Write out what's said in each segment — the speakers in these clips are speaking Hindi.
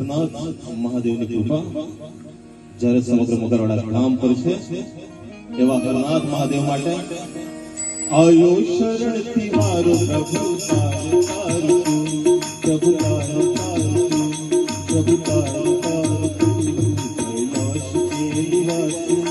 અમરનાથ મહાદેવની કૃપા જ્યારે સમગ્ર મગરવાડા કામ કરશે એવા હરનાથ મહાદેવ માટે આયો શરણ થી મારો પ્રભુ તારો તારો પ્રભુ તારો તારો પ્રભુ તારો તારો કૈલાશ કે નિવાસી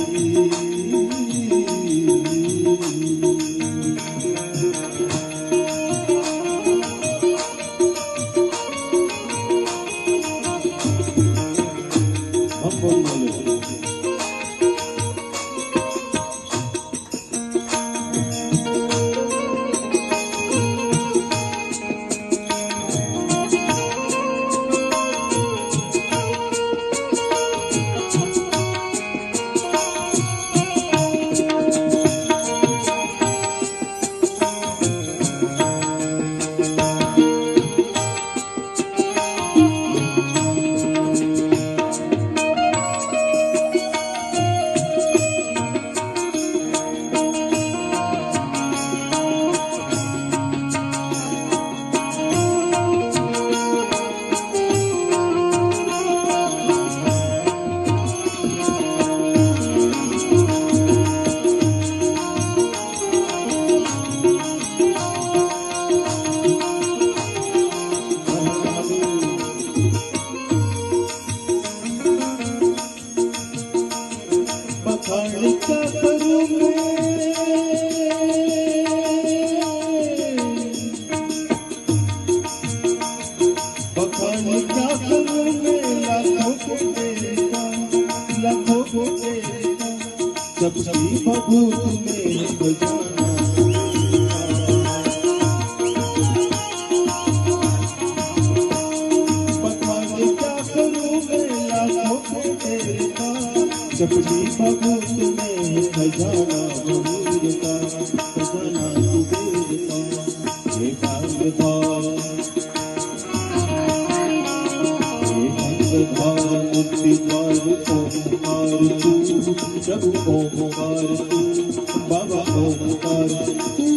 जब भी भभूत में बजाना पता नहीं क्या करूं मैं लाखों को तेरे का जब भी भभूत में बजाना भूर का बजाना कुबेर का ये भाग भाग मुक्ति द्वार ओंकार तू प्रभु ओंकार तू बाबा ओंकार तू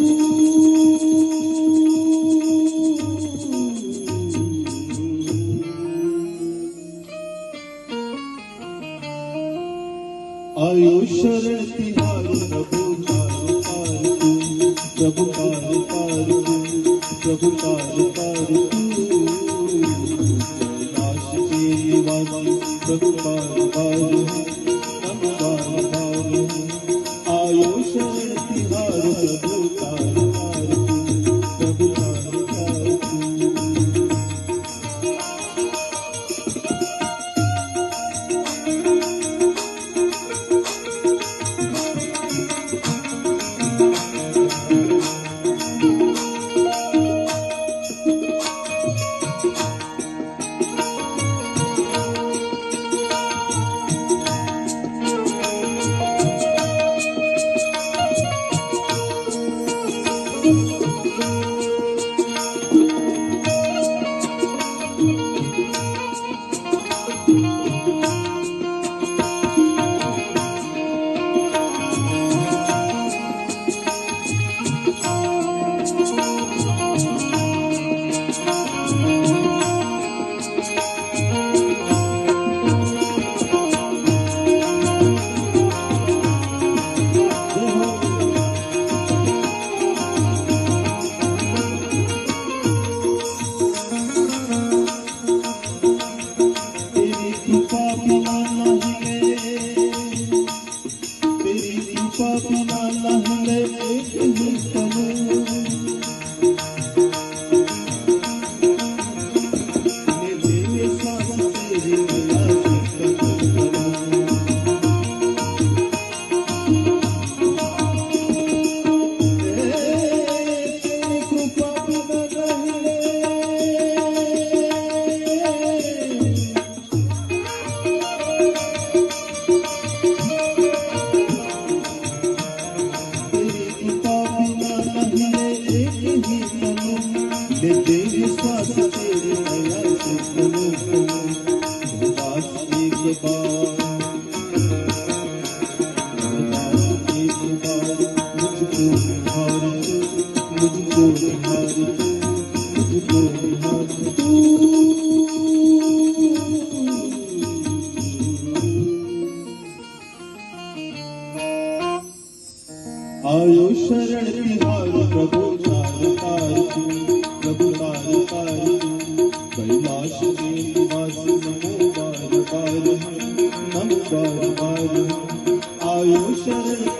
आयो शरण तिहारो प्रभु तारो तार तू प्रभु तारो तार तू प्रभु तारो तार तू प्रभु बार बार नम बार बार आयो शरण तिहारो प्रभु तारो तार प्रभु तारो तार मुझको आयो शरण तिहार प्रभु तार तार तू, प्रभु तार तार तू। कैलाश के निवास नमो बार बार, नमो बार बार। आयो शरण